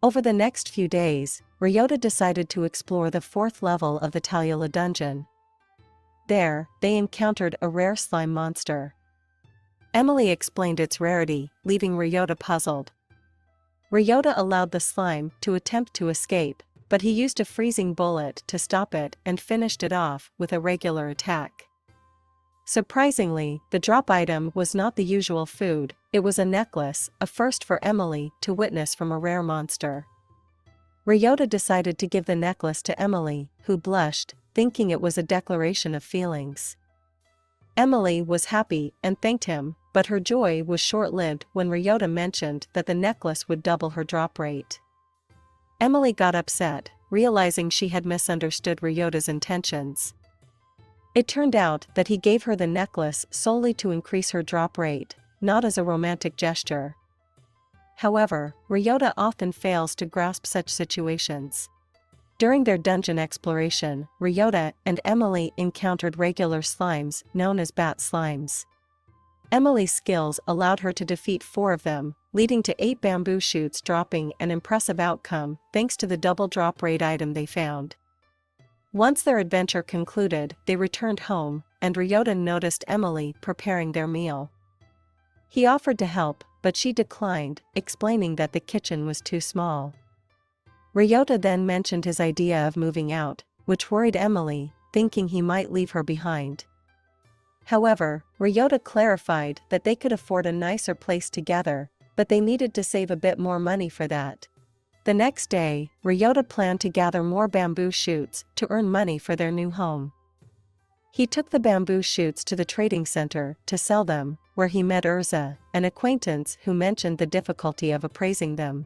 Over the next few days, Ryota decided to explore the 4th level of the Talula dungeon. There, they encountered a rare slime monster. Emily explained its rarity, leaving Ryota puzzled. Ryota allowed the slime to attempt to escape, but he used a freezing bullet to stop it and finished it off with a regular attack. Surprisingly, the drop item was not the usual food, it was a necklace, a first for Emily to witness from a rare monster. Ryota decided to give the necklace to Emily, who blushed, thinking it was a declaration of feelings. Emily was happy and thanked him, but her joy was short-lived when Ryota mentioned that the necklace would double her drop rate. Emily got upset, realizing she had misunderstood Ryota's intentions. It turned out that he gave her the necklace solely to increase her drop rate, not as a romantic gesture. However, Ryota often fails to grasp such situations. During their dungeon exploration, Ryota and Emily encountered regular slimes known as bat slimes. Emily's skills allowed her to defeat 4 of them, leading to 8 bamboo shoots dropping an impressive outcome thanks to the double drop rate item they found. Once their adventure concluded, they returned home, and Ryota noticed Emily preparing their meal. He offered to help, but she declined, explaining that the kitchen was too small. Ryota then mentioned his idea of moving out, which worried Emily, thinking he might leave her behind. However, Ryota clarified that they could afford a nicer place together, but they needed to save a bit more money for that. The next day, Ryota planned to gather more bamboo shoots to earn money for their new home. He took the bamboo shoots to the trading center to sell them, where he met Urza, an acquaintance who mentioned the difficulty of appraising them.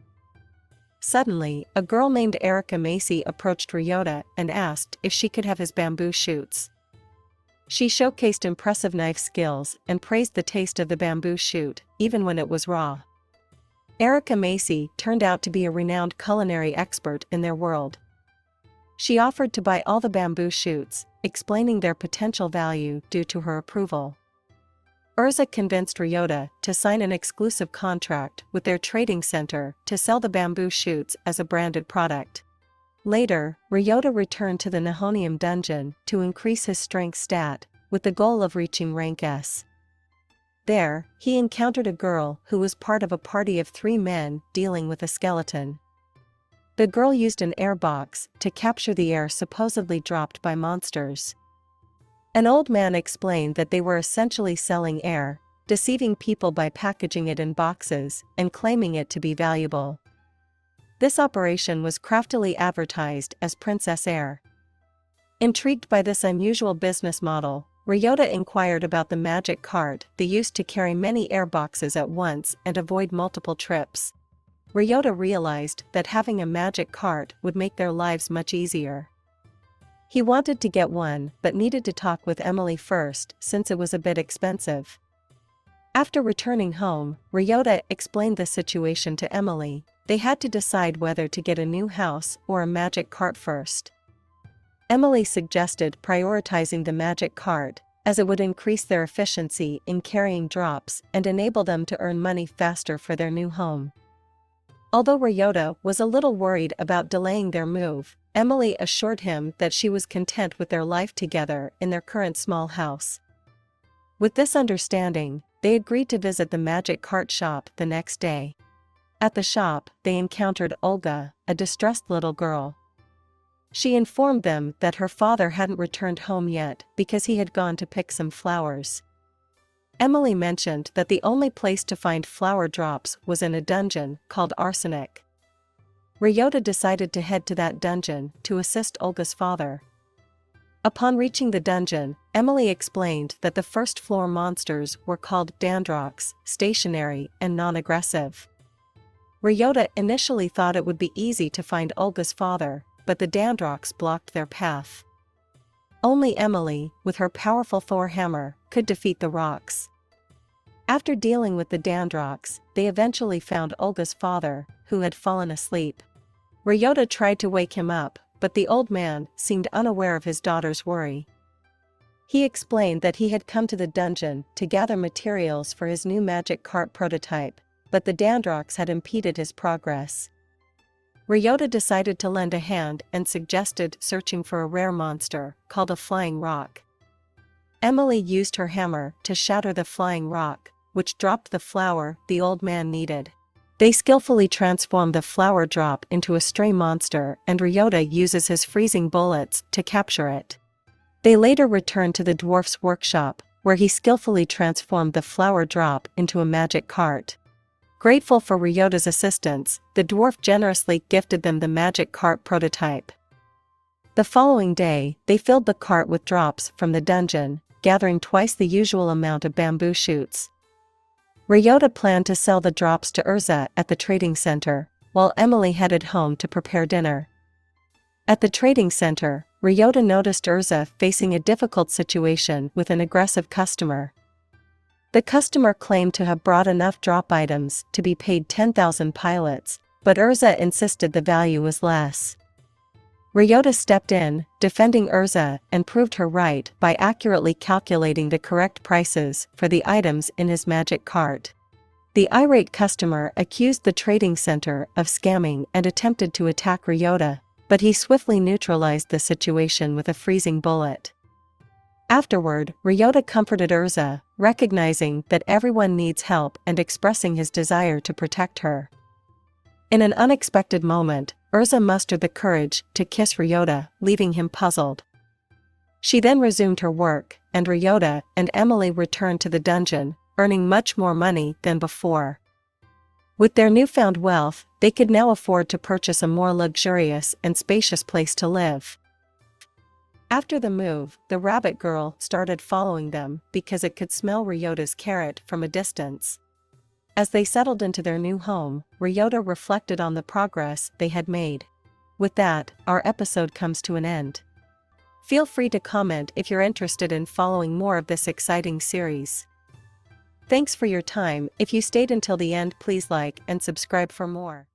Suddenly, a girl named Erica Macy approached Ryota and asked if she could have his bamboo shoots. She showcased impressive knife skills and praised the taste of the bamboo shoot, even when it was raw. Erica Macy turned out to be a renowned culinary expert in their world. She offered to buy all the bamboo shoots, explaining their potential value due to her approval. Urza convinced Ryota to sign an exclusive contract with their trading center to sell the bamboo shoots as a branded product. Later, Ryota returned to the Nihonium dungeon to increase his strength stat, with the goal of reaching rank S. There, he encountered a girl who was part of a party of 3 men dealing with a skeleton. The girl used an air box to capture the air supposedly dropped by monsters. An old man explained that they were essentially selling air, deceiving people by packaging it in boxes and claiming it to be valuable. This operation was craftily advertised as Princess Air. Intrigued by this unusual business model, Ryota inquired about the magic cart they used to carry many air boxes at once and avoid multiple trips. Ryota realized that having a magic cart would make their lives much easier. He wanted to get one but needed to talk with Emily first since it was a bit expensive. After returning home, Ryota explained the situation to Emily. They had to decide whether to get a new house or a magic cart first. Emily suggested prioritizing the magic cart, as it would increase their efficiency in carrying drops and enable them to earn money faster for their new home. Although Ryota was a little worried about delaying their move, Emily assured him that she was content with their life together in their current small house. With this understanding, they agreed to visit the magic cart shop the next day. At the shop, they encountered Olga, a distressed little girl. She informed them that her father hadn't returned home yet because he had gone to pick some flowers. Emily mentioned that the only place to find flower drops was in a dungeon called Arsenic. Ryota decided to head to that dungeon to assist Olga's father. Upon reaching the dungeon, Emily explained that the first floor monsters were called Dandrox, stationary and non-aggressive. Ryota initially thought it would be easy to find Olga's father, but the Dandrox blocked their path. Only Emily, with her powerful Thor hammer, could defeat the rocks. After dealing with the Dandrox, they eventually found Olga's father, who had fallen asleep. Ryota tried to wake him up, but the old man seemed unaware of his daughter's worry. He explained that he had come to the dungeon to gather materials for his new magic cart prototype, but the Dandrox had impeded his progress. Ryota decided to lend a hand and suggested searching for a rare monster, called a flying rock. Emily used her hammer to shatter the flying rock, which dropped the flower the old man needed. They skillfully transform the flower drop into a stray monster, and Ryota uses his freezing bullets to capture it. They later return to the dwarf's workshop, where he skillfully transformed the flower drop into a magic cart. Grateful for Ryota's assistance, the dwarf generously gifted them the magic cart prototype. The following day, they filled the cart with drops from the dungeon, gathering twice the usual amount of bamboo shoots. Ryota planned to sell the drops to Urza at the trading center, while Emily headed home to prepare dinner. At the trading center, Ryota noticed Urza facing a difficult situation with an aggressive customer. The customer claimed to have brought enough drop items to be paid 10,000 pilots, but Urza insisted the value was less. Ryota stepped in, defending Urza, and proved her right by accurately calculating the correct prices for the items in his magic cart. The irate customer accused the trading center of scamming and attempted to attack Ryota, but he swiftly neutralized the situation with a freezing bullet. Afterward, Ryota comforted Urza, recognizing that everyone needs help and expressing his desire to protect her. In an unexpected moment, Urza mustered the courage to kiss Ryota, leaving him puzzled. She then resumed her work, and Ryota and Emily returned to the dungeon, earning much more money than before. With their newfound wealth, they could now afford to purchase a more luxurious and spacious place to live. After the move, the rabbit girl started following them because it could smell Ryota's carrot from a distance. As they settled into their new home, Ryota reflected on the progress they had made. With that, our episode comes to an end. Feel free to comment if you're interested in following more of this exciting series. Thanks for your time. If you stayed until the end, please like and subscribe for more.